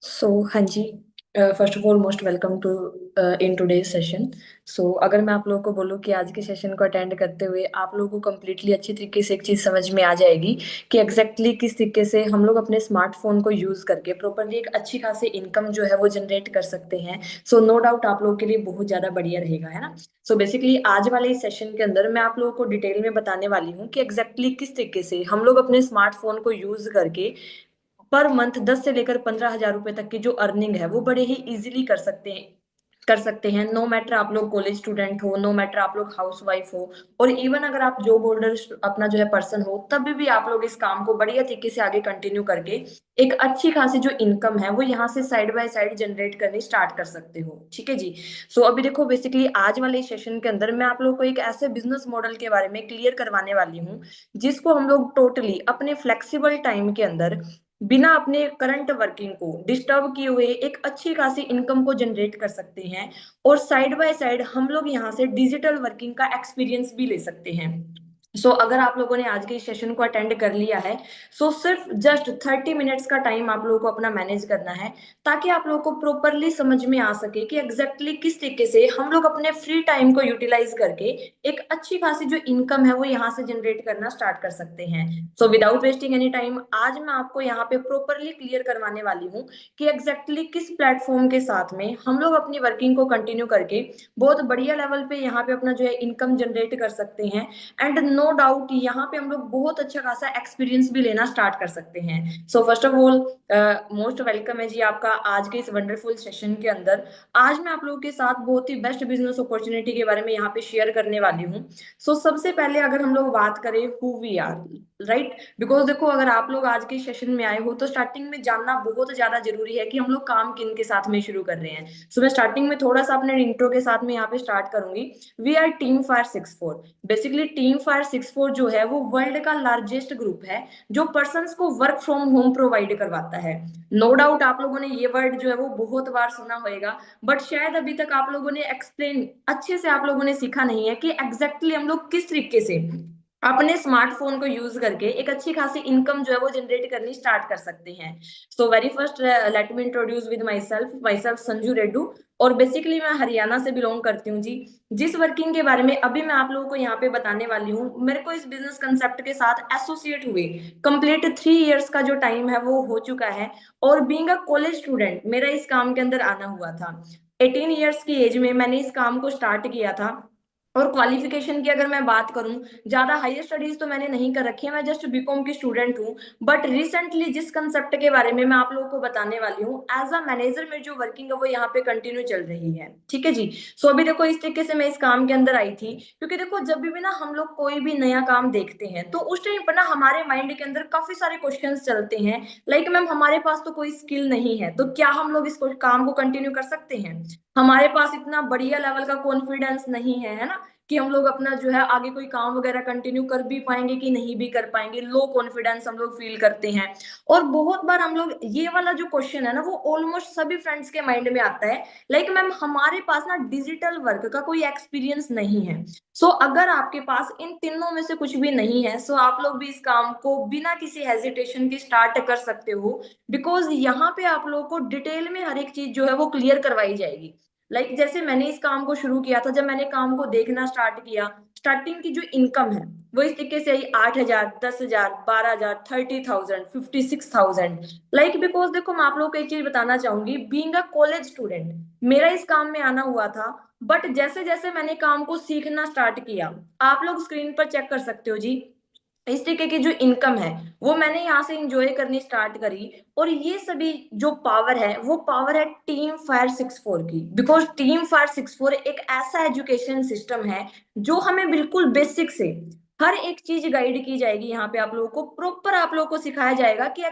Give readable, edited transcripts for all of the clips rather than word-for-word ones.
हाँ जी। First of all most welcome to in today's session. अगर मैं आप लोगों को बोलूँ कि आज के सेशन को अटेंड करते हुए आप लोगों को कम्प्लीटली अच्छी तरीके से एक चीज़ समझ में आ जाएगी कि किस तरीके से हम लोग अपने स्मार्टफोन को यूज़ करके प्रॉपरली एक अच्छी खासी इनकम जो है वो जनरेट कर सकते हैं। नो डाउट आप लोगों के लिए बहुत ज़्यादा बढ़िया रहेगा, है ना। बेसिकली आज वाले इस सेशन के अंदर मैं आप लोगों को डिटेल में बताने वाली हूँ कि किस तरीके से हम लोग अपने स्मार्टफोन को यूज़ करके पर मंथ 10 से लेकर 15,000 रुपए तक की जो अर्निंग है वो बड़े ही इजीली कर सकते हैं। नो मैटर आप लोग कॉलेज स्टूडेंट हो, नो मैटर आप लोग हाउस वाइफ हो, और इवन अगर आप जॉब होल्डर अपना जो है पर्सन हो, तब भी आप लोग इस काम को बढ़िया तरीके से आगे कंटिन्यू करके एक अच्छी खासी जो इनकम है वो यहाँ से साइड बाय साइड जनरेट करनी स्टार्ट कर सकते हो। ठीक है जी। अभी देखो बेसिकली आज वाले सेशन के अंदर मैं आप लोग को एक ऐसे बिजनेस मॉडल के बारे में क्लियर करवाने वाली हूँ जिसको हम लोग टोटली अपने फ्लेक्सिबल टाइम के अंदर बिना अपने करंट वर्किंग को डिस्टर्ब किए हुए एक अच्छी खासी इनकम को जनरेट कर सकते हैं। और साइड बाय साइड हम लोग यहाँ से डिजिटल वर्किंग का एक्सपीरियंस भी ले सकते हैं। अगर आप लोगों ने आज के इस सेशन को अटेंड कर लिया है, सिर्फ जस्ट 30 मिनट्स का टाइम आप लोगों को अपना मैनेज करना है, ताकि आप लोगों को प्रॉपरली समझ में आ सके कि किस तरीके से हम लोग अपने फ्री टाइम को यूटिलाइज करके एक अच्छी खासी जो इनकम है वो यहाँ से जनरेट करना स्टार्ट कर सकते हैं। विदाउट वेस्टिंग एनी टाइम आज मैं आपको यहाँ पे प्रॉपरली क्लियर करवाने वाली हूँ कि किस प्लेटफॉर्म के साथ में हम लोग अपनी वर्किंग को कंटिन्यू करके बहुत बढ़िया लेवल पे यहाँ पे अपना जो है इनकम जनरेट कर सकते हैं। एंड नो डाउट यहाँ पे हम लोग बहुत अच्छा खासा एक्सपीरियंस भी लेना स्टार्ट कर सकते हैं। First of all most welcome है जी आपका आज के इस वंडरफुल सेशन के अंदर। आज मैं आप लोगों के साथ बहुत ही बेस्ट बिजनेस अपॉर्चुनिटी के बारे में यहाँ पे शेयर करने वाली हूँ। सबसे पहले अगर हम लोग बात करें who we are, right. Because देखो अगर आप लोग आज के सेशन में आए हो तो स्टार्टिंग में जानना बहुत ज्यादा जरूरी है कि हम लोग काम किन के साथ में शुरू कर रहे हैं। मैं स्टार्टिंग में थोड़ा सा अपने इंट्रो के साथ में यहाँ पे स्टार्ट करूंगी। We are team fire 64। Basically team fire 64 जो है वो वर्ल्ड का लार्जेस्ट ग्रुप है जो पर्सन को वर्क फ्रॉम होम प्रोवाइड करवाता है। नो डाउट आप लोगों ने ये वर्ड जो है वो बहुत बार सुना होगा, बट शायद अभी तक आप लोगों ने एक्सप्लेन अच्छे से आप लोगों ने सीखा नहीं है कि हम लोग किस तरीके से अपने स्मार्टफोन को यूज करके एक अच्छी खासी इनकम जो है वो जनरेट करनी स्टार्ट कर सकते हैं। Very first let me introduce with myself Sanju Reddy. और बेसिकली मैं हरियाणा से बिलोंग करती हूँ जी। जिस वर्किंग के बारे में अभी मैं आप लोगों को यहाँ पे बताने वाली हूँ, मेरे को इस बिजनेस कंसेप्ट के साथ एसोसिएट हुए कंप्लीट 3 इयर्स का जो टाइम है वो हो चुका है। और बीइंग अ कॉलेज स्टूडेंट मेरा इस काम के अंदर आना हुआ था। 18 इयर्स की एज में मैंने इस काम को स्टार्ट किया था। और क्वालिफिकेशन की अगर मैं बात करूं, ज्यादा हायर स्टडीज तो मैंने नहीं कर रखी है, मैं जस्ट बीकॉम की स्टूडेंट हूं। बट रिसेंटली जिस कंसेप्ट के बारे में मैं आप लोगों को बताने वाली हूँ, एज अ मैनेजर में जो वर्किंग है वो यहाँ पे कंटिन्यू चल रही है। ठीक है जी। अभी देखो इस तरीके से मैं इस काम के अंदर आई थी, क्योंकि देखो जब भी ना हम लोग कोई भी नया काम देखते हैं तो उस टाइम पर ना हमारे माइंड के अंदर काफी सारे क्वेश्चंस चलते हैं। लाइक मैम हमारे पास तो कोई स्किल नहीं है, तो क्या हम लोग इस काम को कंटिन्यू कर सकते हैं? हमारे पास इतना बढ़िया लेवल का कॉन्फिडेंस नहीं है ना, कि हम लोग अपना जो है आगे कोई काम वगैरह कंटिन्यू कर भी पाएंगे कि नहीं भी कर पाएंगे। लो कॉन्फिडेंस हम लोग फील करते हैं। और बहुत बार हम लोग ये वाला जो क्वेश्चन है ना वो ऑलमोस्ट सभी फ्रेंड्स के माइंड में आता है। लाइक मैम हमारे पास ना डिजिटल वर्क का कोई एक्सपीरियंस नहीं है। अगर आपके पास इन तीनों में से कुछ भी नहीं है, आप लोग भी इस काम को बिना किसी हेजिटेशन के स्टार्ट कर सकते हो। बिकॉज यहाँ पे आप लोगों को डिटेल में हर एक चीज जो है वो क्लियर करवाई जाएगी। जैसे मैंने इस काम को शुरू किया था, जब मैंने काम को देखना स्टार्ट किया, स्टार्टिंग की जो इनकम है वो इस तरीके से आई 8,000, 10,000, 12,000, 30,000, 56,000। बिकॉज देखो मैं आप लोगों को एक चीज बताना चाहूंगी, बीइंग अ कॉलेज स्टूडेंट मेरा इस काम में आना हुआ था। बट जैसे जैसे मैंने काम को सीखना स्टार्ट किया, आप लोग स्क्रीन पर चेक कर सकते हो जी, इस तरीके की जो इनकम है वो मैंने यहाँ से इंजॉय करनी स्टार्ट करी। और ये सभी जो पावर है वो पावर है टीम फायर 64 की। बिकॉज टीम फायर 64 एक ऐसा एजुकेशन सिस्टम है जो हमें बिल्कुल बेसिक से हर एक चीज गाइड की जाएगी। यहाँ पे आप लोगों को प्रॉपर आप लोगों को सिखाया जाएगा कि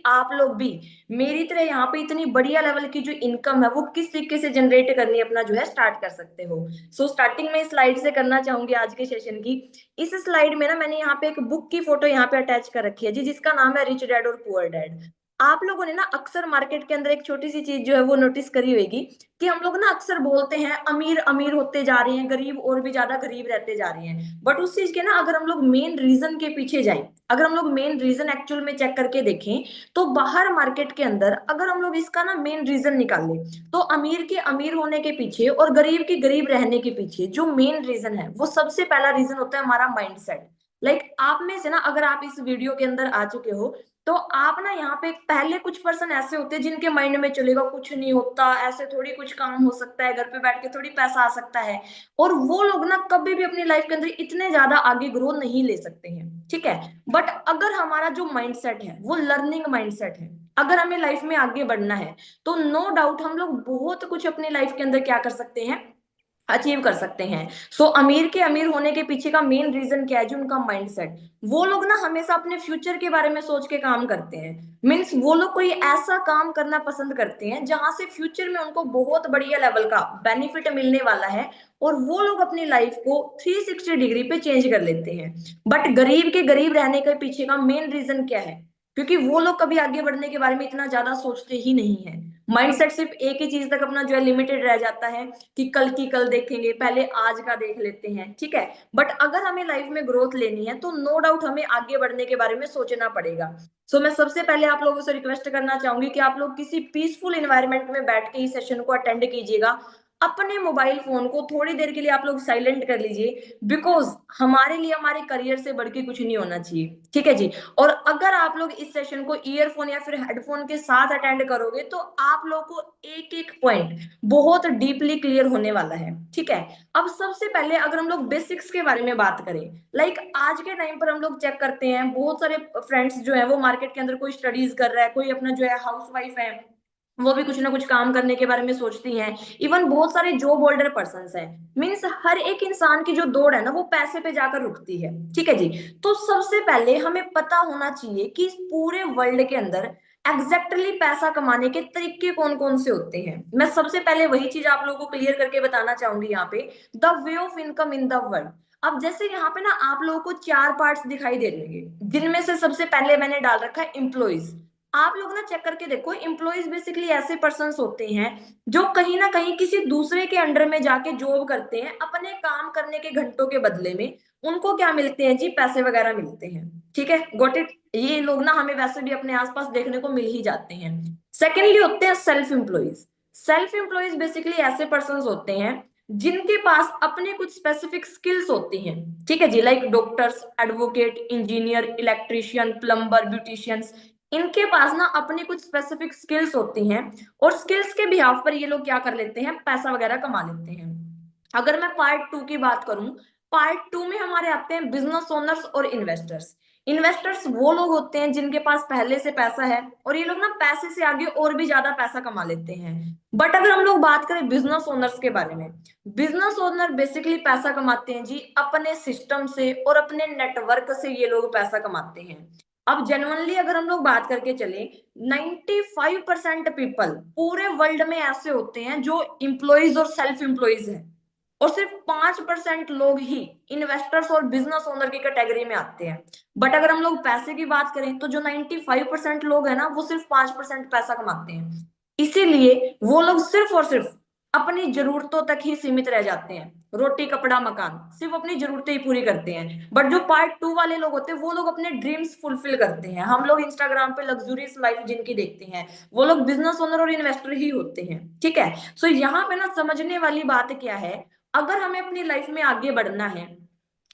आप लोग भी मेरी तरह यहाँ पे इतनी बढ़िया लेवल की जो इनकम है वो किस तरीके से जनरेट करनी अपना जो है स्टार्ट कर सकते हो। स्टार्टिंग में स्लाइड से करना चाहूंगी आज के सेशन की। इस स्लाइड में ना मैंने यहाँ पे एक बुक की फोटो यहाँ पे अटैच कर रखी है जी, जिसका नाम है रिच डैड और पुअर डैड। आप लोगों ने ना अक्सर मार्केट के अंदर एक छोटी सी चीज जो है वो नोटिस करी होगी कि हम लोग ना अक्सर बोलते हैं अमीर अमीर होते जा रहे हैं, गरीब और भी ज्यादा गरीब रहते जा रहे हैं। बट उस चीज के ना अगर हम लोग मेन रीजन के पीछे जाएं, अगर हम लोग मेन रीजन एक्चुअल में चेक करके देखें, तो बाहर मार्केट के अंदर अगर हम लोग इसका ना मेन रीजन निकालें, तो अमीर के अमीर होने के पीछे और गरीब के गरीब रहने के पीछे जो मेन रीजन है वो सबसे पहला रीजन होता है हमारा माइंडसेट। आप में से ना अगर आप इस वीडियो के अंदर आ चुके हो, तो आप ना यहाँ पे पहले कुछ पर्सन ऐसे होते हैं जिनके माइंड में चलेगा कुछ नहीं होता, ऐसे थोड़ी कुछ काम हो सकता है, घर पे बैठ के थोड़ी पैसा आ सकता है। और वो लोग ना कभी भी अपनी लाइफ के अंदर इतने ज्यादा आगे ग्रो नहीं ले सकते हैं, ठीक है। बट अगर हमारा जो माइंडसेट है वो लर्निंग माइंडसेट है, अगर हमें लाइफ में आगे बढ़ना है, तो नो डाउट हम लोग बहुत कुछ अपनी लाइफ के अंदर क्या कर सकते हैं, अचीव कर सकते हैं। अमीर के अमीर होने के पीछे का मेन रीजन क्या है, जो उनका माइंडसेट। वो लोग ना हमेशा अपने फ्यूचर के बारे में सोच के काम करते हैं। मीन्स वो लोग कोई ऐसा काम करना पसंद करते हैं जहां से फ्यूचर में उनको बहुत बढ़िया लेवल का बेनिफिट मिलने वाला है, और वो लोग अपनी लाइफ को 360 डिग्री पे चेंज कर लेते हैं। बट गरीब के गरीब रहने के पीछे का मेन रीजन क्या है, क्योंकि वो लोग कभी आगे बढ़ने के बारे में इतना ज्यादा सोचते ही नहीं है। माइंडसेट सिर्फ एक ही चीज तक अपना जो है लिमिटेड रह जाता है कि कल की कल देखेंगे, पहले आज का देख लेते हैं, ठीक है। बट अगर हमें लाइफ में ग्रोथ लेनी है, तो नो डाउट हमें आगे बढ़ने के बारे में सोचना पड़ेगा। मैं सबसे पहले आप लोगों से रिक्वेस्ट करना चाहूंगी कि आप लोग किसी पीसफुल एनवायरनमेंट में बैठ के इस सेशन को अटेंड कीजिएगा। अपने मोबाइल फोन को थोड़ी देर के लिए आप लोग साइलेंट कर लीजिए, बिकॉज हमारे लिए हमारे करियर से बढ़ के कुछ नहीं होना चाहिए, ठीक है जी। और अगर आप लोग इस सेशन को ईयरफोन या फिर हेडफोन के साथ अटेंड करोगे, तो आप लोग को एक एक पॉइंट बहुत डीपली क्लियर होने वाला है, ठीक है। अब सबसे पहले अगर हम लोग बेसिक्स के बारे में बात करें, आज के टाइम पर हम लोग चेक करते हैं बहुत सारे फ्रेंड्स जो है वो मार्केट के अंदर कोई स्टडीज कर रहा है, कोई अपना जो है हाउस वाइफ है, वो भी कुछ ना कुछ काम करने के बारे में सोचती हैं। इवन बहुत सारे जॉब होल्डर पर्सन हैं। मीन्स हर एक इंसान की जो दौड़ है ना वो पैसे पे जाकर रुकती है, ठीक है जी। तो सबसे पहले हमें पता होना चाहिए कि इस पूरे वर्ल्ड के अंदर एग्जैक्टली पैसा कमाने के तरीके कौन कौन से होते हैं। मैं सबसे पहले वही चीज आप लोगों को क्लियर करके बताना चाहूंगी यहाँ पे, the way of income in the world. अब जैसे यहाँ पे ना आप लोगों को चार पार्ट्स दिखाई दे रहे होंगे, जिनमें से सबसे पहले मैंने डाल रखा है एम्प्लॉइज। आप लोग ना चेक करके देखो, एम्प्लॉइज बेसिकली ऐसे पर्सन होते हैं जो कहीं ना कहीं किसी दूसरे के अंडर में जाके जॉब करते हैं, अपने काम करने के घंटों के बदले में उनको क्या मिलते हैं जी, पैसे वगैरह मिलते हैं, ठीक है, गॉट इट। ये लोग ना हमें वैसे भी अपने आसपास देखने को मिल ही जाते हैं। सेकेंडली होते हैं self employees. Self employees basically ऐसे पर्सन होते हैं जिनके पास अपने कुछ स्पेसिफिक स्किल्स होती हैं, ठीक है जी, like doctors, advocate, engineer, electrician, plumber, beauticians. इनके पास ना अपनी कुछ स्पेसिफिक स्किल्स होती हैं, और स्किल्स के बिहाफ पर ये लोग क्या कर लेते हैं, पैसा वगैरह कमा लेते हैं। अगर मैं पार्ट टू की बात करूं, पार्ट टू में हमारे आते हैं बिजनेस ओनर्स और इन्वेस्टर्स। इन्वेस्टर्स वो लोग होते हैं जिनके पास पहले से पैसा है, और ये लोग ना पैसे से आगे और भी ज्यादा पैसा कमा लेते हैं। बट अगर हम लोग बात करें बिजनेस ओनर्स के बारे में, बिजनेस ओनर बेसिकली पैसा कमाते हैं जी अपने सिस्टम से और अपने नेटवर्क से, ये लोग पैसा कमाते हैं। अब जेनुअनली अगर हम लोग बात करके चले, 95% पीपल पूरे वर्ल्ड में ऐसे होते हैं जो इंप्लॉइज और सेल्फ इंप्लॉइज हैं, और सिर्फ 5% लोग ही इन्वेस्टर्स और बिजनेस ओनर की कैटेगरी में आते हैं। बट अगर हम लोग पैसे की बात करें, तो जो 95% लोग हैं ना वो सिर्फ 5% पैसा कमाते हैं। इसीलिए वो लोग सिर्फ और सिर्फ अपनी जरूरतों तक ही सीमित रह जाते हैं, रोटी कपड़ा मकान सिर्फ अपनी जरूरतें ही पूरी करते हैं। बट जो पार्ट टू वाले लोग होते हैं वो लोग अपने ड्रीम्स फुलफिल करते हैं। हम लोग इंस्टाग्राम पे लग्जूरियस लाइफ जिनकी देखते हैं, वो लोग बिजनेस ओनर और इन्वेस्टर ही होते हैं, ठीक है। यहाँ पे ना समझने वाली बात क्या है, अगर हमें अपनी लाइफ में आगे बढ़ना है,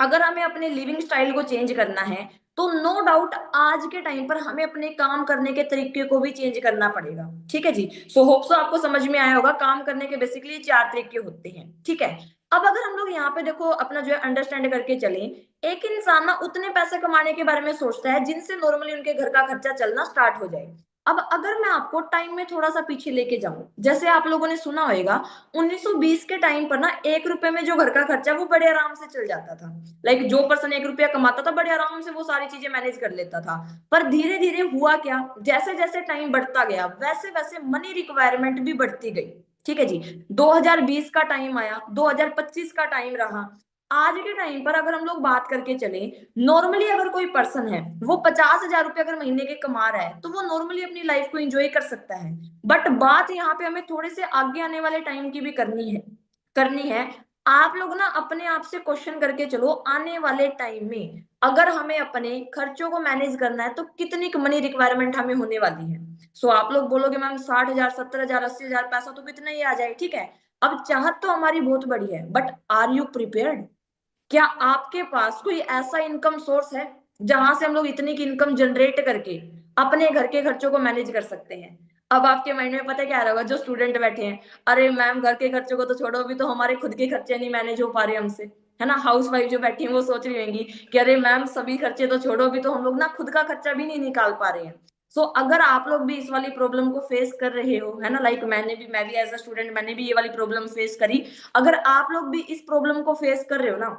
अगर हमें अपने लिविंग स्टाइल को चेंज करना है, तो नो डाउट आज के टाइम पर हमें अपने काम करने के तरीके को भी चेंज करना पड़ेगा, ठीक है जी। होप सो आपको समझ में आया होगा, काम करने के बेसिकली चार तरीके होते हैं, ठीक है। अब अगर हम लोग यहाँ पे देखो अपना जो है अंडरस्टैंड करके चले, एक इंसान ना उतने पैसे कमाने के बारे में सोचता है जिनसे नॉर्मली उनके घर का खर्चा चलना स्टार्ट हो जाए। अब अगर मैं आपको टाइम में थोड़ा सा पीछे लेके जाऊं, जैसे आप लोगों ने सुना होगा 1920 के टाइम पर ना 1 रुपए में जो घर का खर्चा वो बड़े आराम से चल जाता था। जो पर्सन 1 रुपया कमाता था बड़े आराम से वो सारी चीजें मैनेज कर लेता था। पर धीरे धीरे हुआ क्या, जैसे जैसे टाइम बढ़ता गया वैसे वैसे मनी रिक्वायरमेंट भी बढ़ती गई, ठीक है जी। 2020 का टाइम आया, 2025 का टाइम रहा, आज के टाइम पर अगर हम लोग बात करके चले, नॉर्मली अगर कोई पर्सन है वो 50,000 रुपये अगर महीने के कमा रहा है तो वो नॉर्मली अपनी लाइफ को एंजॉय कर सकता है। बट बात यहाँ पे हमें थोड़े से आगे आने वाले टाइम की भी करनी है। आप लोग ना अपने आप से क्वेश्चन करके चलो, आने वाले टाइम में अगर हमें अपने खर्चों को मैनेज करना है तो कितनी मनी रिक्वायरमेंट हमें होने वाली है। सो आप लोग बोलोगे मैम 60,000, 70,000, 80,000 पैसा तो कितना ही आ जाए, ठीक है। अब चाहत तो हमारी बहुत बड़ी है, बट आर यू प्रिपेयर्ड? क्या आपके पास कोई ऐसा इनकम सोर्स है जहां से हम लोग इतनी की इनकम जनरेट करके अपने घर के खर्चों को मैनेज कर सकते हैं? अब आपके माइंड में पता है क्या आ रहा होगा, जो स्टूडेंट बैठे हैं, अरे मैम घर के खर्चों को तो छोड़ो, अभी तो हमारे खुद के खर्चे नहीं मैनेज हो पा रहे हमसे, है ना। हाउस वाइफ जो बैठी है वो सोच रही होंगी कि अरे मैम सभी खर्चे तो छोड़ो, अभी तो हम लोग ना खुद का खर्चा भी नहीं निकाल पा रहे हैं। अगर आप लोग भी इस वाली प्रॉब्लम को फेस कर रहे हो, है ना, लाइक मैं भी एज अ स्टूडेंट मैंने भी ये वाली प्रॉब्लम फेस करी। अगर आप लोग भी इस प्रॉब्लम को फेस कर रहे हो ना,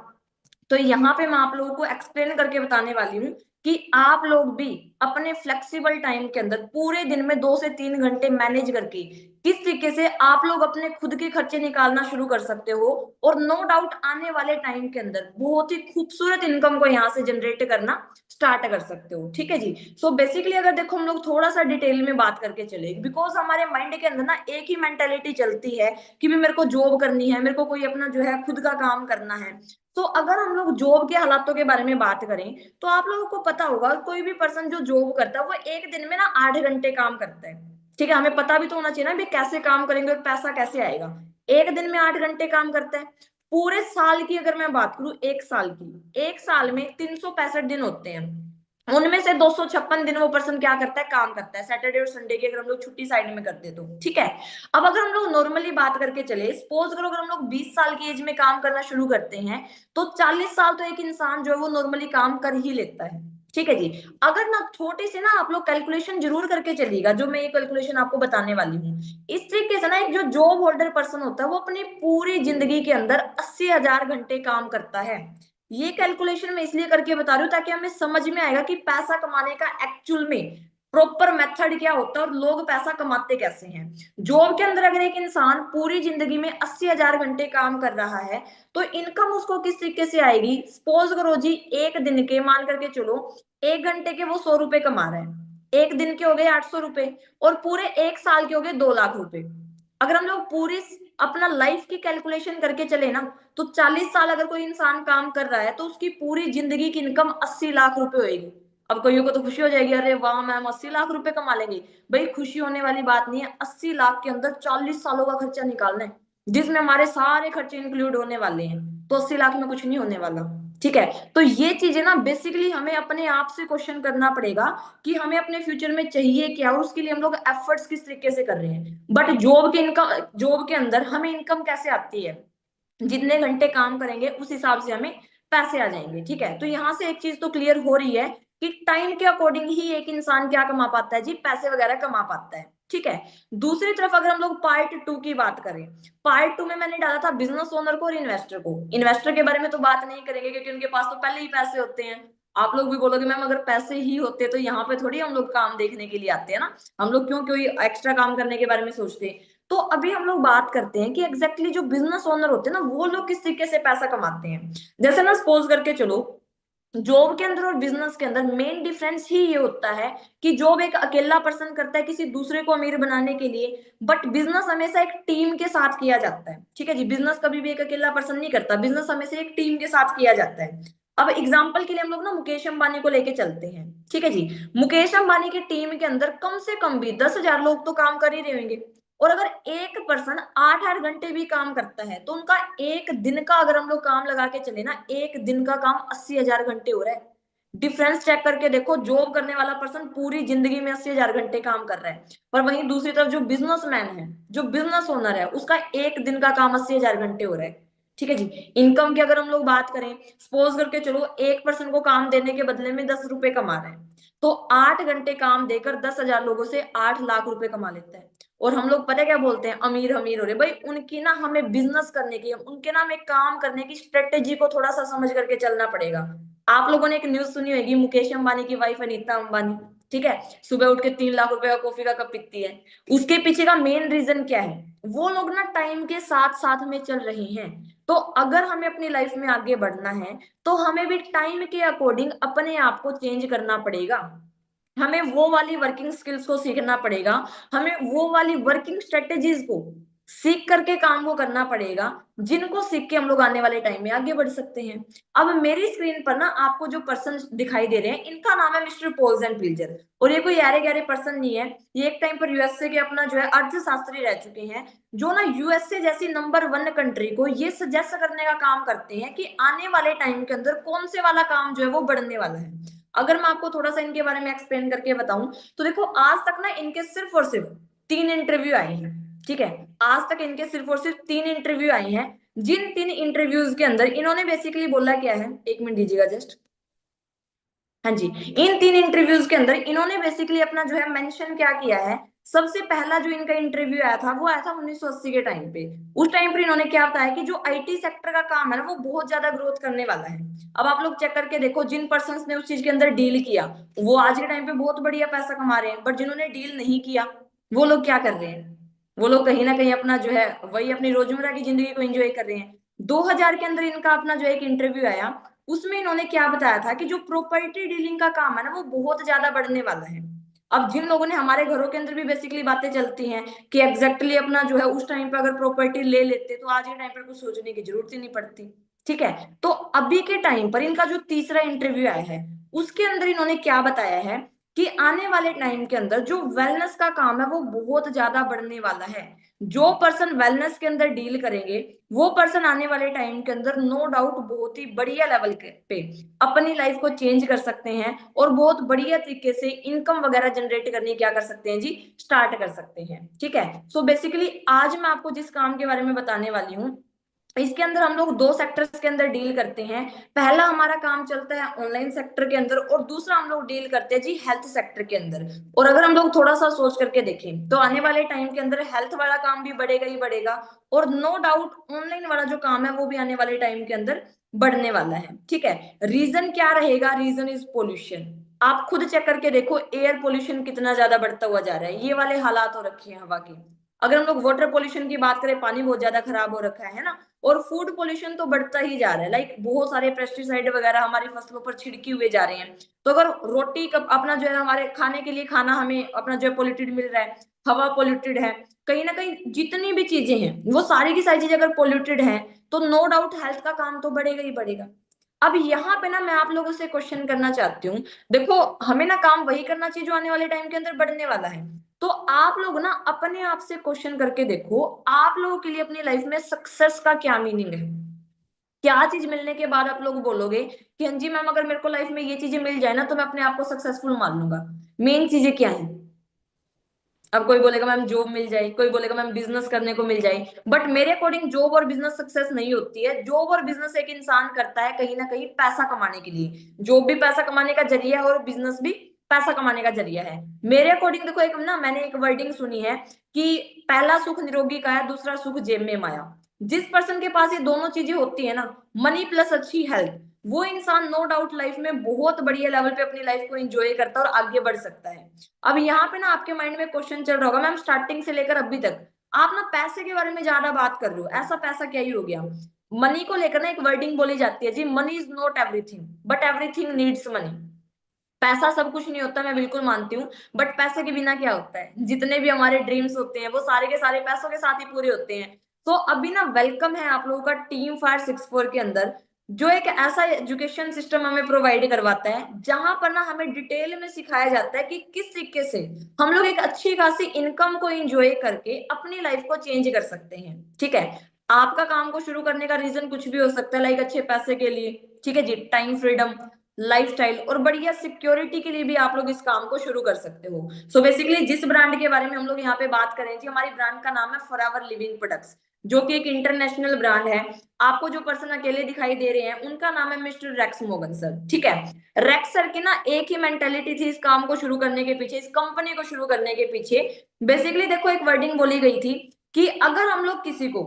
तो यहाँ पे मैं आप लोगों को एक्सप्लेन करके बताने वाली हूँ कि आप लोग भी अपने फ्लेक्सिबल टाइम के अंदर पूरे दिन में 2 से 3 घंटे मैनेज करके किस तरीके से आप लोग अपने खुद के खर्चे निकालना शुरू कर सकते हो, और नो डाउट आने वाले टाइम के अंदर बहुत ही खूबसूरत इनकम को यहाँ से जनरेट करना स्टार्ट कर सकते हो, ठीक है जी। बेसिकली अगर देखो हम लोग थोड़ा सा डिटेल में बात करके चले, बिकॉज हमारे माइंड के अंदर ना एक ही मेंटेलिटी चलती है कि भी मेरे को जॉब करनी है, मेरे को कोई अपना जो है खुद का काम करना है। अगर हम लोग जॉब के हालातों के बारे में बात करें, तो आप लोगों को पता होगा कोई भी पर्सन जो जॉब करता है वो एक दिन में ना 8 घंटे काम करता है, ठीक है। हमें पता भी तो होना चाहिए ना भी कैसे काम करेंगे और पैसा कैसे आएगा। एक दिन में 8 घंटे काम करता है। पूरे साल की अगर मैं बात करूं, एक साल में 365 दिन होते हैं, उनमें से 256 दिन वो पर्सन क्या करता है, काम करता है। सैटरडे और संडे की अगर हम लोग छुट्टी साइड में करते तो ठीक है। अब अगर हम लोग नॉर्मली बात करके चले, सपोज करो अगर हम लोग 20 साल की एज में काम करना शुरू करते हैं, तो 40 साल तो एक इंसान जो है वो नॉर्मली काम कर ही लेता है, ठीक है जी। अगर ना छोटे से ना आप लोग कैलकुलेशन जरूर करके चलिएगा, जो मैं ये कैलकुलेशन आपको बताने वाली हूँ। इस तरीके से ना एक जो जॉब होल्डर पर्सन होता है वो अपनी पूरी जिंदगी के अंदर 80,000 घंटे काम करता है। ये कैलकुलेशन मैं इसलिए करके बता रही हूँ ताकि हमें समझ में आएगा कि पैसा कमाने का एक्चुअल में प्रॉपर मेथड क्या होता है और लोग पैसा कमाते कैसे हैं। जॉब के अंदर अगर एक इंसान पूरी जिंदगी में 80,000 घंटे काम कर रहा है, तो इनकम उसको किस तरीके से आएगी। सपोज करो जी, एक दिन के मान करके चलो, 1 घंटे के वो 100 रुपए कमा रहे हैं, एक दिन के हो गए 800 रुपए, और पूरे एक साल के हो गए 2 लाख रुपए। अगर हम लोग पूरी अपना लाइफ की कैलकुलेशन करके चले ना, तो 40 साल अगर कोई इंसान काम कर रहा है तो उसकी पूरी जिंदगी की इनकम 80 लाख रुपए होगी। अब कईयों को तो खुशी हो जाएगी, अरे वाह मैम 80 लाख रुपए कमा लेंगे। भाई खुशी होने वाली बात नहीं है, 80 लाख के अंदर 40 सालों का खर्चा निकालना है, जिसमें हमारे सारे खर्चे इंक्लूड होने वाले हैं। तो 80 लाख में कुछ नहीं होने वाला, ठीक है। तो ये चीजें ना बेसिकली हमें अपने आप से क्वेश्चन करना पड़ेगा कि हमें अपने फ्यूचर में चाहिए क्या, और उसके लिए हम लोग एफर्ट्स किस तरीके से कर रहे हैं। बट जॉब के अंदर हमें इनकम कैसे आती है, जितने घंटे काम करेंगे उस हिसाब से हमें पैसे आ जाएंगे, ठीक है। तो यहाँ से एक चीज तो क्लियर हो रही है कि टाइम के अकॉर्डिंग ही एक इंसान क्या कमा पाता है जी, पैसे वगैरह कमा पाता है, ठीक है। दूसरी तरफ अगर हम लोग पार्ट 2 की बात करें, पार्ट 2 में मैंने डाला था बिजनेस ओनर को और इन्वेस्टर को। इन्वेस्टर के बारे में तो बात नहीं करेंगे क्योंकि उनके पास तो पहले ही पैसे होते हैं। आप लोग भी बोलोगे मैम अगर पैसे ही होते तो यहाँ पे थोड़ी हम लोग काम देखने के लिए आते हैं ना, हम लोग क्यों कोई एक्स्ट्रा काम करने के बारे में सोचते हैं। तो अभी हम लोग बात करते हैं कि एग्जैक्टली जो बिजनेस ओनर होते हैं ना, वो लोग किस तरीके से पैसा कमाते हैं। जैसे ना सपोज करके चलो, जॉब के अंदर और बिजनेस के अंदर मेन डिफरेंस ही ये होता है कि जॉब एक अकेला पर्सन करता है किसी दूसरे को अमीर बनाने के लिए, बट बिजनेस हमेशा एक टीम के साथ किया जाता है, ठीक है जी। बिजनेस कभी भी एक अकेला पर्सन नहीं करता, बिजनेस हमेशा एक टीम के साथ किया जाता है। अब एग्जाम्पल के लिए हम लोग ना मुकेश अंबानी को लेके चलते हैं, ठीक है जी। मुकेश अंबानी की टीम के अंदर कम से कम भी 10,000 लोग तो काम कर ही रहे होंगे, और अगर एक पर्सन 8-8 घंटे भी काम करता है तो उनका एक दिन का अगर हम लोग काम लगा के चले ना, एक दिन का काम 80,000 घंटे हो रहा है। डिफरेंस चेक करके देखो, जॉब करने वाला पर्सन पूरी जिंदगी में 80,000 घंटे काम कर रहा है, पर वहीं दूसरी तरफ जो बिजनेसमैन है, जो बिजनेस ओनर है, उसका एक दिन का काम 80,000 घंटे हो रहा है, ठीक है जी। इनकम की अगर हम लोग बात करें, सपोज करके चलो एक पर्सन को काम देने के बदले में 10 रुपए कमा रहे हैं, तो 8 घंटे काम देकर 10,000 लोगों से 8 लाख रुपए कमा लेता है। और हम लोग पता क्या बोलते हैं, अमीर अमीर हो रहे। भाई उनकी ना हमें बिजनेस करने की, उनके ना हमें काम करने की स्ट्रेटेजी को थोड़ा सा समझ करके चलना पड़ेगा। आप लोगों ने एक न्यूज सुनी होगी, मुकेश अंबानी की वाइफ अनीता अंबानी, ठीक है, सुबह उठ के 3 लाख रुपए का कॉफी का कप पीती है। उसके पीछे का मेन रीजन क्या है? वो लोग ना टाइम के साथ साथ में चल रही हैं। तो अगर हमें अपनी लाइफ में आगे बढ़ना है तो हमें भी टाइम के अकॉर्डिंग अपने आप को चेंज करना पड़ेगा। हमें वो वाली वर्किंग स्किल्स को सीखना पड़ेगा, हमें वो वाली वर्किंग स्ट्रेटेजीज को सीख करके काम को करना पड़ेगा, जिनको सीख के हम लोग आने वाले टाइम में आगे बढ़ सकते हैं। अब मेरी स्क्रीन पर ना आपको जो पर्सन दिखाई दे रहे हैं, इनका नाम है मिस्टर पोल्स एंड पिल्जर। और ये कोई यारे गहरे पर्सन नहीं है, ये एक टाइम पर यूएसए के अपना जो है अर्थशास्त्री रह चुके हैं, जो ना यूएसए जैसी नंबर 1 कंट्री को ये सजेस्ट करने का काम करते हैं कि आने वाले टाइम के अंदर कौन से वाला काम जो है वो बढ़ने वाला है। अगर मैं आपको थोड़ा सा इनके बारे में एक्सप्लेन करके बताऊं, तो देखो आज तक ना इनके सिर्फ और सिर्फ 3 इंटरव्यू आए हैं। ठीक है, आज तक इनके सिर्फ और सिर्फ 3 इंटरव्यू आए हैं। जिन 3 इंटरव्यूज के अंदर इन्होंने बेसिकली बोला क्या है, 1 मिनट दीजिएगा जस्ट। हाँ जी, इन 3 इंटरव्यूज के अंदर इन्होंने बेसिकली अपना जो है मेंशन क्या किया है। सबसे पहला जो इनका इंटरव्यू आया था वो आया था 1980 के टाइम पे। उस टाइम पर इन्होंने क्या बताया कि जो आईटी सेक्टर का काम है ना वो बहुत ज्यादा ग्रोथ करने वाला है। अब आप लोग चेक करके देखो, जिन पर्सन ने उस चीज के अंदर डील किया वो आज के टाइम पे बहुत बढ़िया पैसा कमा रहे हैं, बट जिन्होंने डील नहीं किया वो लोग क्या कर रहे हैं? वो लोग कहीं ना कहीं अपना जो है वही अपनी रोजमर्रा की जिंदगी को एंजॉय कर रहे हैं। 2000 के अंदर इनका अपना जो एक इंटरव्यू आया, उसमें इन्होंने क्या बताया था कि जो प्रॉपर्टी डीलिंग का काम है ना वो बहुत ज्यादा बढ़ने वाला है। अब जिन लोगों ने, हमारे घरों के अंदर भी बेसिकली बातें चलती हैं कि एग्जैक्टली अपना जो है उस टाइम पे अगर प्रॉपर्टी ले लेते तो आज के टाइम पर कुछ सोचने की जरूरत ही नहीं पड़ती। ठीक है, तो अभी के टाइम पर इनका जो तीसरा इंटरव्यू आया है उसके अंदर इन्होंने क्या बताया है कि आने वाले टाइम के अंदर जो वेलनेस का काम है वो बहुत ज्यादा बढ़ने वाला है। जो पर्सन वेलनेस के अंदर डील करेंगे वो पर्सन आने वाले टाइम के अंदर नो डाउट बहुत ही बढ़िया लेवल पे अपनी लाइफ को चेंज कर सकते हैं और बहुत बढ़िया तरीके से इनकम वगैरह जनरेट करनी क्या कर सकते हैं जी, स्टार्ट कर सकते हैं। ठीक है, सो बेसिकली आज मैं आपको जिस काम के बारे में बताने वाली हूँ, इसके अंदर हम लोग 2 सेक्टर्स के अंदर डील करते हैं। पहला हमारा काम चलता है ऑनलाइन सेक्टर के अंदर और दूसरा हम लोग डील करते हैं जी हेल्थ सेक्टर के अंदर। और अगर हम लोग थोड़ा सा सोच करके देखें तो आने वाले टाइम के अंदर हेल्थ वाला काम भी बढ़ेगा ही बढ़ेगा, और नो डाउट ऑनलाइन वाला जो काम है वो भी आने वाले टाइम के अंदर बढ़ने वाला है। ठीक है, रीजन क्या रहेगा? Reason is pollution. आप खुद चेक करके देखो एयर पोल्यूशन कितना ज्यादा बढ़ता हुआ जा रहा है, ये वाले हालात हो रखे हैं हवा के। अगर हम लोग वाटर पोल्यूशन की बात करें, पानी बहुत ज्यादा खराब हो रखा है ना। और फूड पोल्यूशन तो बढ़ता ही जा रहा है, लाइक बहुत सारे पेस्टिसाइड वगैरह हमारी फसलों पर छिड़के हुए जा रहे हैं। तो अगर रोटी कब अपना जो है हमारे खाने के लिए खाना हमें अपना जो है पोल्यूटेड मिल रहा है, हवा पोल्यूटेड है, कहीं ना कहीं जितनी भी चीजें हैं वो सारी की सारी चीजें अगर पोल्यूटेड है तो नो डाउट हेल्थ का काम तो बढ़ेगा ही बढ़ेगा। अब यहाँ पे ना मैं आप लोगों से क्वेश्चन करना चाहती हूँ। देखो, हमें ना काम वही करना चाहिए जो आने वाले टाइम के अंदर बढ़ने वाला है। तो आप लोग ना अपने आप से क्वेश्चन करके देखो, आप लोगों के लिए अपनी लाइफ में सक्सेस का क्या मीनिंग है? क्या चीज मिलने के बाद आप लोग बोलोगे कि हाँ जी मैम, अगर मेरे को लाइफ में ये चीजें मिल जाए ना तो मैं अपने आप को सक्सेसफुल मान लूंगा। मेन चीजें क्या है? अब कोई बोलेगा मैम जॉब मिल जाए, कोई बोलेगा मैम बिजनेस करने को मिल जाए, बट मेरे अकॉर्डिंग जॉब और बिजनेस सक्सेस नहीं होती है। जॉब और बिजनेस एक इंसान करता है कहीं ना कहीं पैसा कमाने के लिए। जॉब भी पैसा कमाने का जरिया है और बिजनेस भी पैसा कमाने का जरिया है। मेरे अकॉर्डिंग देखो, एक ना मैंने एक वर्डिंग सुनी है कि पहला सुख निरोगी का है, दूसरा सुख जेब में माया। जिस पर्सन के पास ये दोनों चीजें होती है ना, मनी प्लस अच्छी हेल्थ, वो इंसान नो डाउट लाइफ में बहुत बढ़िया लेवल पे अपनी लाइफ को एंजॉय करता है और आगे बढ़ सकता है। अब यहाँ पे ना आपके माइंड में क्वेश्चन चल रहा होगा, मैम स्टार्टिंग से लेकर अभी तक आप ना पैसे के बारे में ज्यादा बात कर रहे हो, ऐसा पैसा क्या ही हो गया? मनी को लेकर ना एक वर्डिंग बोली जाती है जी, money is not everything but everything needs money. पैसा सब कुछ नहीं होता, मैं बिल्कुल मानती हूँ, बट पैसे के बिना क्या होता है? जितने भी हमारे ड्रीम्स होते हैं वो सारे के सारे पैसों के साथ ही पूरे होते हैं। तो अभी ना वेलकम है आप लोगों का टीम फायर 64 के अंदर, जो एक ऐसा एजुकेशन सिस्टम हमें प्रोवाइड करवाता है जहां पर ना हमें डिटेल में सिखाया जाता है कि किस तरीके से हम लोग एक अच्छी खासी इनकम को एंजॉय करके अपनी लाइफ को चेंज कर सकते हैं। ठीक है, आपका काम को शुरू करने का रीजन कुछ भी हो सकता है, लाइक अच्छे पैसे के लिए, ठीक है जी, टाइम फ्रीडम, लाइफस्टाइल और बढ़िया सिक्योरिटी के लिए भी आप लोग इस काम को शुरू कर सकते हो। सो बेसिकली जिस ब्रांड के बारे में हम लोग यहाँ पे बात करें थी, हमारी ब्रांड का नाम है फॉरएवर लिविंग प्रोडक्ट्स, जो कि एक इंटरनेशनल ब्रांड है। आपको जो पर्सन अकेले दिखाई दे रहे हैं उनका नाम है मिस्टर रेक्स मोगन सर। ठीक है, रेक्स सर की ना एक ही मेंटेलिटी थी इस काम को शुरू करने के पीछे, इस कंपनी को शुरू करने के पीछे। बेसिकली देखो, एक वर्डिंग बोली गई थी कि अगर हम लोग किसी को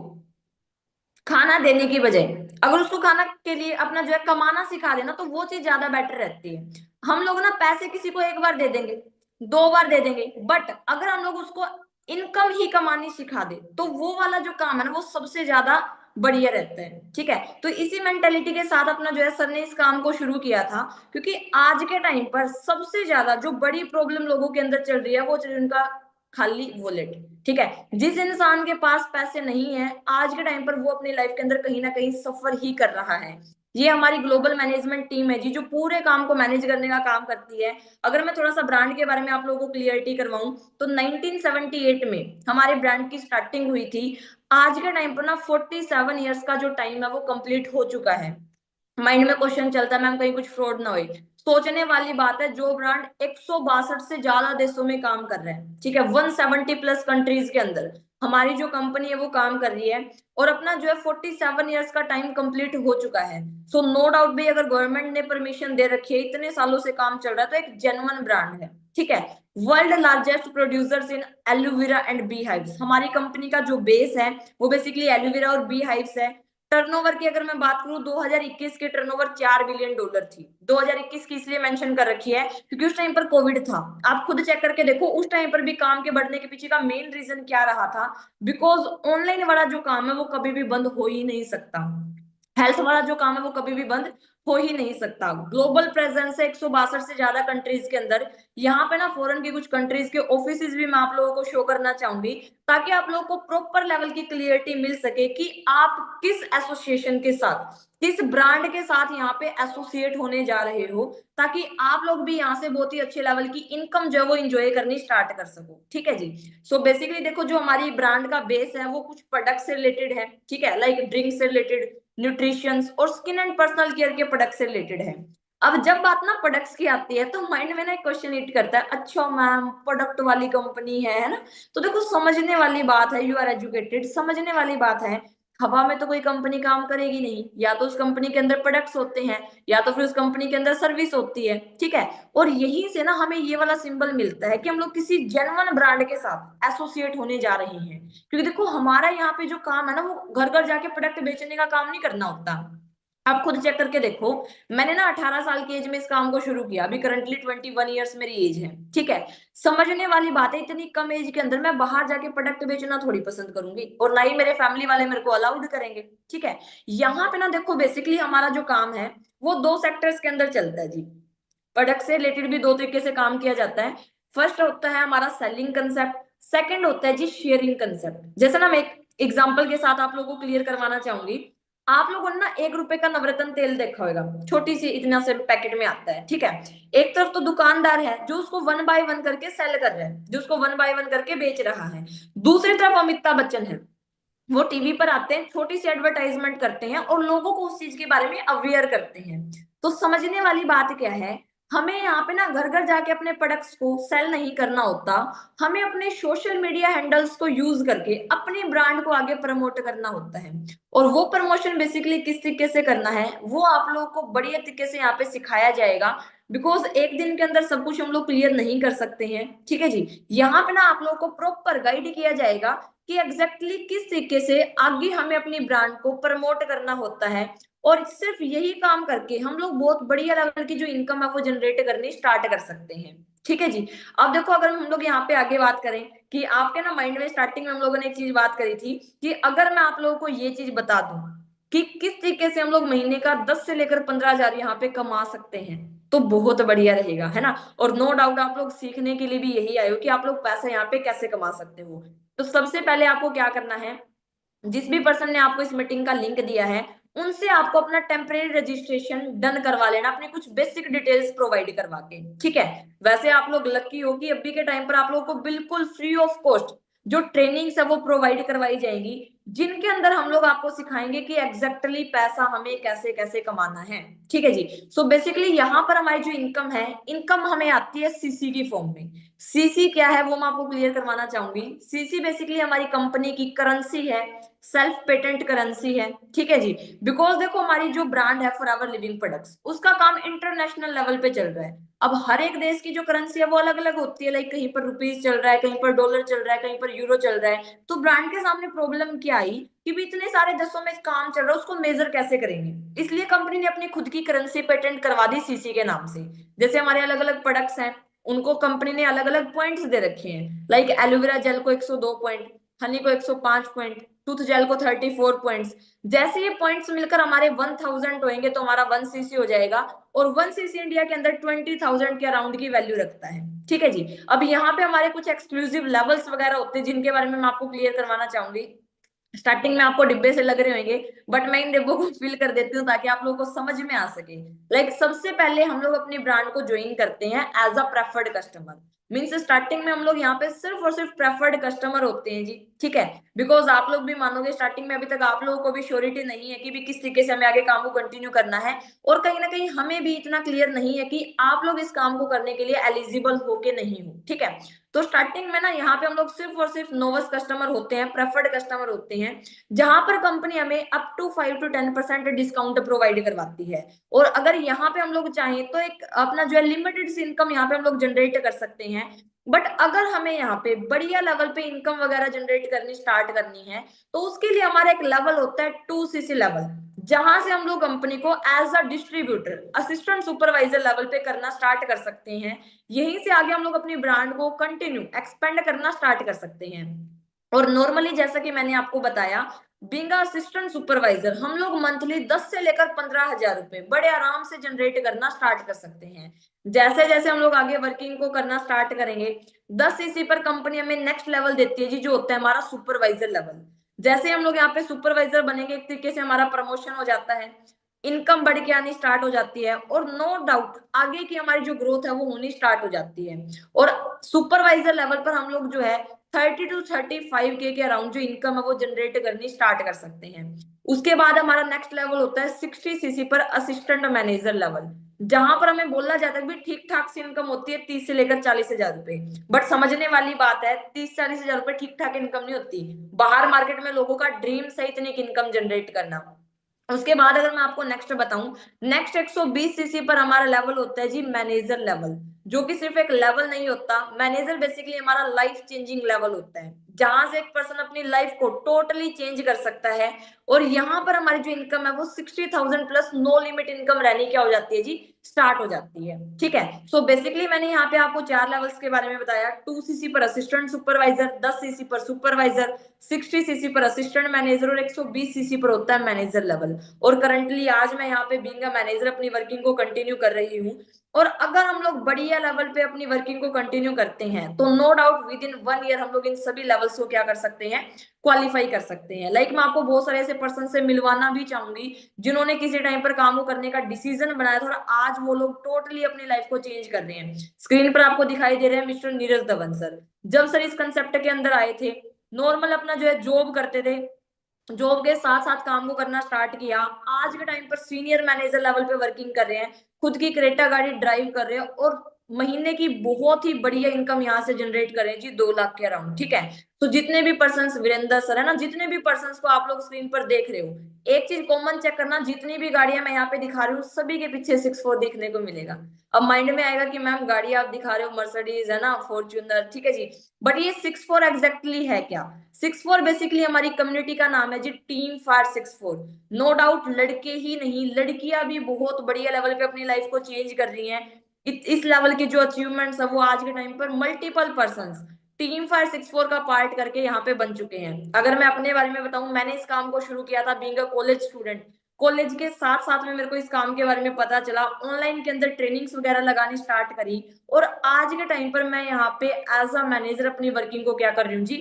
खाना देने की बजाय अगर उसको खाना के लिए अपना जो है कमाना सिखा देना तो वो चीज ज्यादा बेटर रहती है। हम लोग ना पैसे किसी को एक बार दे देंगे, 2 बार दे देंगे, बट अगर हम लोग उसको इनकम ही कमानी सिखा दे तो वो वाला जो काम है ना वो सबसे ज्यादा बढ़िया रहता है। ठीक है, तो इसी मेंटेलिटी के साथ अपना जो है सर ने इस काम को शुरू किया था, क्योंकि आज के टाइम पर सबसे ज्यादा जो बड़ी प्रॉब्लम लोगों के अंदर चल रही है वो चल रही है उनका खाली वॉलेट। ठीक है, जिस इंसान के पास पैसे नहीं है आज के टाइम पर वो अपनी लाइफ के अंदर कहीं ना कहीं सफर ही कर रहा है। ये हमारी ग्लोबल मैनेजमेंट टीम है जी, जो पूरे काम को मैनेज करने का काम करती है। अगर मैं थोड़ा सा ब्रांड के बारे में आप लोगों को क्लियरिटी करवाऊं तो 1978 में हमारे ब्रांड की स्टार्टिंग हुई थी। आज के टाइम पर ना 47 ईयर्स का जो टाइम है वो कंप्लीट हो चुका है। माइंड में क्वेश्चन चलता है मैम कहीं कुछ फ्रॉड ना हो, सोचने वाली बात है। जो ब्रांड 162 से ज्यादा देशों में काम कर रहे हैं, ठीक है, 170 प्लस कंट्रीज के अंदर हमारी जो कंपनी है वो काम कर रही है, और अपना जो है 47 ईयर्स का टाइम कंप्लीट हो चुका है। सो नो डाउट भी अगर गवर्नमेंट ने परमिशन दे रखी है, इतने सालों से काम चल रहा है, तो एक जेन्युइन ब्रांड है। ठीक है, world largest producers in aloe vera and bee hives, हमारी कंपनी का जो बेस है वो बेसिकली एलोवेरा और बी हाइव्स है। टर्नओवर की अगर मैं बात करूं 2021 की टर्नओवर $4 बिलियन थी। 2021 की इसलिए मेंशन कर रखी है क्योंकि उस टाइम पर कोविड था। आप खुद चेक करके देखो उस टाइम पर भी काम के बढ़ने के पीछे का मेन रीजन क्या रहा था, बिकॉज ऑनलाइन वाला जो काम है वो कभी भी बंद हो ही नहीं सकता। हेल्थ वाला जो काम है वो कभी भी बंद हो ही नहीं सकता। ग्लोबल प्रेजेंस है 162 से ज्यादा कंट्रीज के अंदर। यहाँ पे ना फॉरेन की कुछ कंट्रीज के ऑफिस भी मैं आप लोगों को शो करना चाहूंगी, ताकि आप लोगों को प्रॉपर लेवल की क्लियरिटी मिल सके कि आप किस एसोसिएशन के साथ, किस ब्रांड के साथ यहाँ पे एसोसिएट होने जा रहे हो, ताकि आप लोग भी यहाँ से बहुत ही अच्छे लेवल की इनकम जो है वो इंजॉय करनी स्टार्ट कर सको। ठीक है जी। सो बेसिकली देखो जो हमारी ब्रांड का बेस है वो कुछ प्रोडक्ट से रिलेटेड है। ठीक है, लाइक ड्रिंक से रिलेटेड, न्यूट्रिशन और स्किन एंड पर्सनल केयर के प्रोडक्ट से रिलेटेड है। अब जब बात ना प्रोडक्ट्स की आती है तो माइंड में ना एक क्वेश्चन हिट करता है, अच्छा मैम प्रोडक्ट वाली कंपनी है ना। तो देखो समझने वाली बात है, यू आर एजुकेटेड, समझने वाली बात है। हवा में तो कोई कंपनी काम करेगी नहीं, या तो उस कंपनी के अंदर प्रोडक्ट्स होते हैं या तो फिर उस कंपनी के अंदर सर्विस होती है। ठीक है, और यहीं से ना हमें ये वाला सिंबल मिलता है कि हम लोग किसी जेन्युइन ब्रांड के साथ एसोसिएट होने जा रहे हैं। क्योंकि देखो हमारा यहाँ पे जो काम है ना वो घर घर जाके प्रोडक्ट बेचने का काम नहीं करना होता। आप खुद चेक करके देखो, मैंने ना 18 साल की एज में इस काम को शुरू किया, अभी करंटली 21 ईयर्स मेरी एज है। ठीक है, समझने वाली बात है इतनी कम एज के अंदर मैं बाहर जाके प्रोडक्ट बेचना थोड़ी पसंद करूंगी, और ना ही मेरे फैमिली वाले मेरे को अलाउड करेंगे। ठीक है, यहाँ पे ना देखो बेसिकली हमारा जो काम है वो 2 सेक्टर्स के अंदर चलता है जी। प्रोडक्ट से रिलेटेड भी 2 तरीके से काम किया जाता है। फर्स्ट होता है हमारा सेलिंग कंसेप्ट, सेकंड होता है जी शेयरिंग कंसेप्ट। जैसे ना मैं एक एग्जांपल के साथ आप लोगों को क्लियर करवाना चाहूंगी। आप लोगों ने ना 1 रुपए का नवरत्न तेल देखा होगा, छोटी सी इतना से पैकेट में आता है। ठीक है, एक तरफ तो दुकानदार है जो उसको 1 बाय 1 करके सेल कर रहा है, जो उसको 1 बाय 1 करके बेच रहा है। दूसरी तरफ अमिताभ बच्चन है, वो टीवी पर आते हैं, छोटी सी एडवर्टाइजमेंट करते हैं और लोगों को उस चीज के बारे में अवेयर करते हैं। तो समझने वाली बात क्या है, हमें यहाँ पे ना घर घर जाके अपने प्रोडक्ट्स को सेल नहीं करना होता, हमें अपने सोशल मीडिया हैंडल्स को यूज करके अपनी ब्रांड को आगे प्रमोट करना होता है। और वो प्रमोशन बेसिकली किस तरीके से करना है वो आप लोगों को बढ़िया तरीके से यहाँ पे सिखाया जाएगा, बिकॉज एक दिन के अंदर सब कुछ हम लोग क्लियर नहीं कर सकते हैं। ठीक है जी, यहाँ पे ना आप लोगों को प्रॉपर गाइड किया जाएगा कि एग्जैक्टली किस तरीके से आगे हमें अपनी ब्रांड को प्रमोट करना होता है। और सिर्फ यही काम करके हम लोग बहुत बढ़िया लेवल की जो इनकम है वो जनरेट करनी स्टार्ट कर सकते हैं। ठीक है जी। अब देखो अगर हम लोग यहाँ पे आगे बात करें कि आपके ना माइंड में स्टार्टिंग में हम लोगों ने एक चीज बात करी थी कि अगर मैं आप लोगों को ये चीज बता दूं कि किस तरीके से हम लोग महीने का 10 से लेकर 15 हजार यहाँ पे कमा सकते हैं, तो बहुत बढ़िया रहेगा, है ना। और नो डाउट आप लोग सीखने के लिए भी यही आए हो कि आप लोग पैसा यहाँ पे कैसे कमा सकते हो। तो सबसे पहले आपको क्या करना है, जिस भी पर्सन ने आपको इस मीटिंग का लिंक दिया है उनसे आपको अपना टेम्परेरी रजिस्ट्रेशन डन करवा लेना, अपनी कुछ बेसिक डिटेल्स प्रोवाइड करवा के। ठीक है, वैसे आप लोग लकी हो कि अभी के टाइम पर आप लोगों को बिल्कुल फ्री ऑफ कॉस्ट जो ट्रेनिंग्स है वो प्रोवाइड करवाई जाएंगी, जिनके अंदर हम लोग आपको सिखाएंगे कि एग्जैक्टली पैसा हमें कैसे कैसे कमाना है। ठीक है जी। सो बेसिकली यहाँ पर हमारी जो इनकम है, इनकम हमें आती है सीसी की फॉर्म में। सीसी क्या है वो मैं आपको क्लियर करवाना चाहूंगी। सीसी बेसिकली हमारी कंपनी की करेंसी है, सेल्फ पेटेंट करेंसी है। ठीक है जी, बिकॉज देखो हमारी जो ब्रांड है फॉर एवर लिविंग प्रोडक्ट्स उसका काम इंटरनेशनल लेवल पे चल रहा है। अब हर एक देश की जो करेंसी है वो अलग अलग होती है, लाइक कहीं पर रुपीज चल रहा है, कहीं पर डॉलर चल रहा है, कहीं पर यूरो चल रहा है। तो ब्रांड के सामने प्रॉब्लम क्या आई कि भी इतने सारे देशों में काम चल रहा है, उसको मेजर कैसे करेंगे, इसलिए कंपनी ने अपनी खुद की करेंसी पेटेंट करवा दी सीसी के नाम से। जैसे हमारे अलग अलग प्रोडक्ट्स हैं उनको कंपनी ने अलग अलग पॉइंट्स दे रखे हैं, लाइक एलोवेरा जेल को 102 पॉइंट, हनी को 105 पॉइंट, टूथ जेल को 34 पॉइंट्स। जैसे ये पॉइंट्स मिलकर हमारे 1000 होंगे तो हमारा 1 सीसी हो जाएगा, और 1 सीसी इंडिया के अंदर 20,000 के अराउंड की वैल्यू रखता है। ठीक है जी। अब यहाँ पे हमारे कुछ एक्सक्लूसिव लेवल्स वगैरह होते हैं जिनके बारे में मैं आपको क्लियर करवाना चाहूंगी। स्टार्टिंग में आपको डिब्बे से लग रहे होंगे, बट मैं इन डिब्बों को फिल कर देती हूँ ताकि आप लोगों को समझ में आ सके। लाइक सबसे पहले हम लोग अपनी ब्रांड को ज्वाइन करते हैं as a preferred customer. Means starting में हम लोग यहाँ पे सिर्फ और सिर्फ प्रेफर्ड कस्टमर होते हैं जी। ठीक है। बिकॉज आप लोग भी मानोगे स्टार्टिंग में अभी तक आप लोगों को भी श्योरिटी नहीं है कि भी किस तरीके से हमें आगे काम को कंटिन्यू करना है, और कहीं ना कहीं हमें भी इतना क्लियर नहीं है कि आप लोग इस काम को करने के लिए एलिजिबल हो के नहीं हो। ठीक है। तो स्टार्टिंग में ना यहाँ पे हम लोग सिर्फ और सिर्फ नोवस कस्टमर होते हैं, प्रेफर्ड कस्टमर होते हैं, जहां पर कंपनी हमें up to 5 to 10% discount provide करवाती है। और अगर यहाँ पे हम लोग चाहें तो एक अपना जो है लिमिटेड इनकम यहाँ पे हम लोग जनरेट कर सकते हैं। बट अगर हमें यहाँ पे बढ़िया लेवल पे इनकम वगैरह जनरेट करनी स्टार्ट करनी है, तो उसके लिए हमारा एक लेवल होता है 2 सीसी लेवल, जहां से हम लोग कंपनी को as a distributor assistant supervisor level पे करना स्टार्ट कर सकते हैं। यहीं से आगे हम लोग अपनी ब्रांड को कंटिन्यू एक्सपेंड करना स्टार्ट कर सकते हैं। और नॉर्मली जैसा कि मैंने आपको बताया, बीइंग असिस्टेंट सुपरवाइजर हम लोग मंथली 10 से लेकर 15,000 रुपए बड़े आराम से जनरेट करना स्टार्ट कर सकते हैं। जैसे जैसे हम लोग आगे वर्किंग को करना स्टार्ट करेंगे, 10 सीसी पर कंपनी हमें नेक्स्ट लेवल देती है जी, जो होता है हमारा सुपरवाइजर लेवल। जैसे हम लोग यहाँ पे सुपरवाइजर बनेंगे, एक तरीके से हमारा प्रमोशन हो जाता है, इनकम बढ़ के आनी स्टार्ट हो जाती है, और नो डाउट आगे की हमारी जो ग्रोथ है वो होनी स्टार्ट हो जाती है। और सुपरवाइजर लेवल पर हम लोग जो है 30 to 35 के अराउंड जो इनकम है वो जनरेट करनी स्टार्ट कर सकते हैं। उसके बाद हमारा नेक्स्ट लेवल होता है 60 सीसी पर असिस्टेंट मैनेजर लेवल, जहां पर हमें बोला जाता है कि ठीक ठाक सी इनकम होती है 30 से लेकर 40,000 रुपए। बट समझने वाली बात है, 30-40,000 रुपए ठीक ठाक इनकम नहीं होती। बाहर मार्केट में लोगों का ड्रीम है इतनी इनकम जनरेट करना। उसके बाद अगर मैं आपको नेक्स्ट बताऊं, नेक्स्ट 120 सीसी पर हमारा लेवल होता है जी मैनेजर लेवल, जो कि सिर्फ एक लेवल नहीं होता। मैनेजर बेसिकली हमारा लाइफ चेंजिंग लेवल होता है, जहां से एक पर्सन अपनी लाइफ को टोटली चेंज कर सकता है। और यहाँ पर हमारी जो इनकम है वो 60,000 प्लस नो लिमिट इनकम रहनी क्या हो जाती है जी, स्टार्ट हो जाती है। ठीक है। सो बेसिकली मैंने यहाँ पे आपको 4 लेवल्स के बारे में बताया। 2 सीसी पर असिस्टेंट सुपरवाइजर, 10 सीसी पर सुपरवाइजर, 60 सीसी पर असिस्टेंट मैनेजर, और 120 सीसी पर होता है मैनेजर लेवल। और करंटली आज मैं यहाँ पे बीइंग अ मैनेजर अपनी वर्किंग को कंटिन्यू कर रही हूँ। और अगर हम लोग बढ़िया लेवल पे अपनी वर्किंग को कंटिन्यू करते हैं तो no doubt within 1 year हम लोग इन सभी लेवल्स को क्या कर सकते हैं, क्वालिफाई कर सकते हैं। लाइक मैं आपको बहुत सारे ऐसे पर्सन से मिलवाना भी चाहूंगी जिन्होंने किसी टाइम पर काम करने का डिसीजन बनाया था, और आज वो लोग टोटली अपनी लाइफ को चेंज कर रहे हैं। स्क्रीन पर आपको दिखाई दे रहे हैं मिस्टर नीरज धवन सर। जब सर इस कंसेप्ट के अंदर आए थे, नॉर्मल अपना जो है जॉब करते थे, जॉब के साथ साथ काम को करना स्टार्ट किया, आज के टाइम पर सीनियर मैनेजर लेवल पे वर्किंग कर रहे हैं, खुद की क्रेटा गाड़ी ड्राइव कर रहे हैं, और महीने की बहुत ही बढ़िया इनकम यहाँ से जनरेट कर रहे हैं जी, 2 लाख के अराउंड। ठीक है। तो जितने भी पर्सन, वीरेंद्र सर है ना, जितने भी पर्सन को आप लोग स्क्रीन पर देख रहे हो, एक चीज कॉमन चेक करना, जितनी भी गाड़ियां मैं यहाँ पे दिखा रही हूँ सभी के पीछे 6-4 देखने को मिलेगा। अब माइंड में आएगा कि मैम गाड़ी आप दिखा रहे हो मर्सिडीज है ना, फॉर्च्यूनर, ठीक है जी, बट ये 6-4 एग्जैक्टली है क्या? 6-4 बेसिकली हमारी कम्युनिटी का नाम है जी, टीम फायर 6-4। नो डाउट लड़के ही नहीं, लड़कियां भी बहुत बढ़िया लेवल पे अपनी लाइफ को चेंज कर रही हैं। इस लेवल के जो अचीवमेंट्स है वो आज के टाइम पर मल्टीपल पर्सन टीम फायर 6-4 का पार्ट करके यहाँ पे बन चुके हैं। अगर मैं अपने बारे में बताऊं, मैंने इस काम को शुरू किया था being a college student. College के साथ साथ में मेरे को इस काम के बारे में पता चला, ऑनलाइन के अंदर ट्रेनिंग्स वगैरह लगानी स्टार्ट करी, और आज के टाइम पर मैं यहाँ पे एज अ मैनेजर अपनी वर्किंग को क्या कर रही हूँ जी,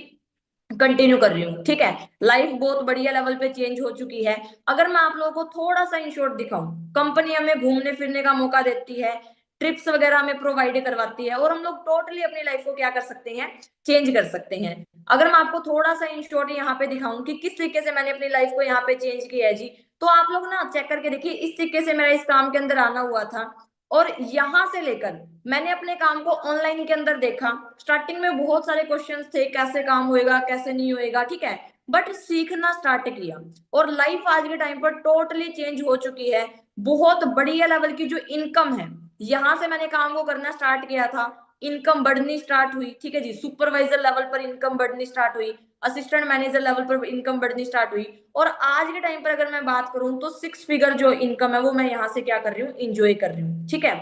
कंटिन्यू कर रही हूँ। ठीक है। लाइफ बहुत बढ़िया लेवल पे चेंज हो चुकी है। अगर मैं आप लोगों को थोड़ा सा इन शॉर्ट दिखाऊं, कंपनी हमें घूमने फिरने का मौका देती है, ट्रिप्स वगैरह हमें प्रोवाइड करवाती है, और हम लोग टोटली अपनी लाइफ को क्या कर सकते हैं, चेंज कर सकते हैं। अगर मैं आपको थोड़ा सा इन शॉर्ट यहाँ पे दिखाऊं कि किस तरीके से मैंने अपनी लाइफ को यहाँ पे चेंज किया है जी, तो आप लोग ना चेक करके देखिए, इस तरीके से मेरा इस काम के अंदर आना हुआ था। और यहां से लेकर मैंने अपने काम को ऑनलाइन के अंदर देखा। स्टार्टिंग में बहुत सारे क्वेश्चंस थे, कैसे काम होएगा कैसे नहीं होएगा, ठीक है, बट सीखना स्टार्ट किया, और लाइफ आज के टाइम पर टोटली चेंज हो चुकी है। बहुत बढ़िया लेवल की जो इनकम है, यहां से मैंने काम को करना स्टार्ट किया था, इनकम बढ़नी स्टार्ट हुई। ठीक है जी। सुपरवाइजर लेवल पर इनकम बढ़नी स्टार्ट हुई, असिस्टेंट मैनेजर लेवल पर इनकम बढ़नी स्टार्ट हुई, और आज के टाइम पर अगर मैं बात करूं तो 6 फिगर जो इनकम है वो मैं यहाँ से क्या कर रही हूँ, इंजॉय कर रही हूँ। ठीक है।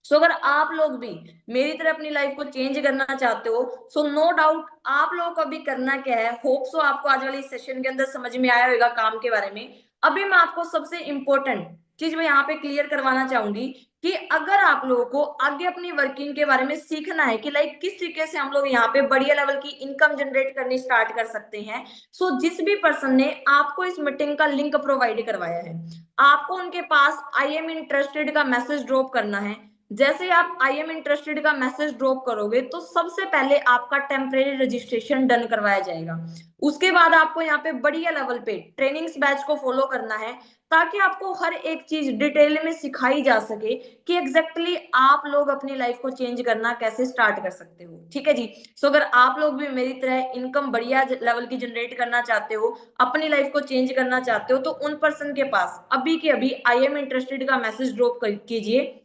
सो अगर आप लोग भी मेरी तरह अपनी लाइफ को चेंज करना चाहते हो, सो नो डाउट आप लोगों को अभी करना क्या है, होप सो आपको आज वाली सेशन के अंदर समझ में आया होगा काम के बारे में। अभी मैं आपको सबसे इंपॉर्टेंट चीज मैं यहाँ पे क्लियर करवाना चाहूंगी कि अगर आप लोगों को आगे अपनी वर्किंग के बारे में सीखना है कि लाइक किस तरीके से हम लोग यहाँ पे बढ़िया लेवल की इनकम जनरेट करनी स्टार्ट कर सकते हैं, सो जिस भी पर्सन ने आपको इस मीटिंग का लिंक प्रोवाइड करवाया है, आपको उनके पास आई एम इंटरेस्टेड का मैसेज ड्रॉप करना है। जैसे आप आई एम इंटरेस्टेड का मैसेज ड्रॉप करोगे तो सबसे पहले आपका टेम्परेरी रजिस्ट्रेशन डन करवाया जाएगा। उसके बाद आपको यहाँ पे बढ़िया लेवल पे ट्रेनिंग्स बैच को फॉलो करना है, ताकि आपको हर एक चीज डिटेल में सिखाई जा सके कि एग्जैक्टली आप लोग अपनी लाइफ को चेंज करना कैसे स्टार्ट कर सकते हो। ठीक है जी। सो अगर आप लोग भी मेरी तरह इनकम बढ़िया लेवल की जनरेट करना चाहते हो, अपनी लाइफ को चेंज करना चाहते हो, तो उन पर्सन के पास अभी के अभी आई एम इंटरेस्टेड का मैसेज ड्रॉप कीजिए,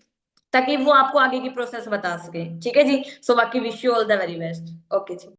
ताकि वो आपको आगे की प्रोसेस बता सके। ठीक है जी। सो बाकी wish you all the very best. Okay ji.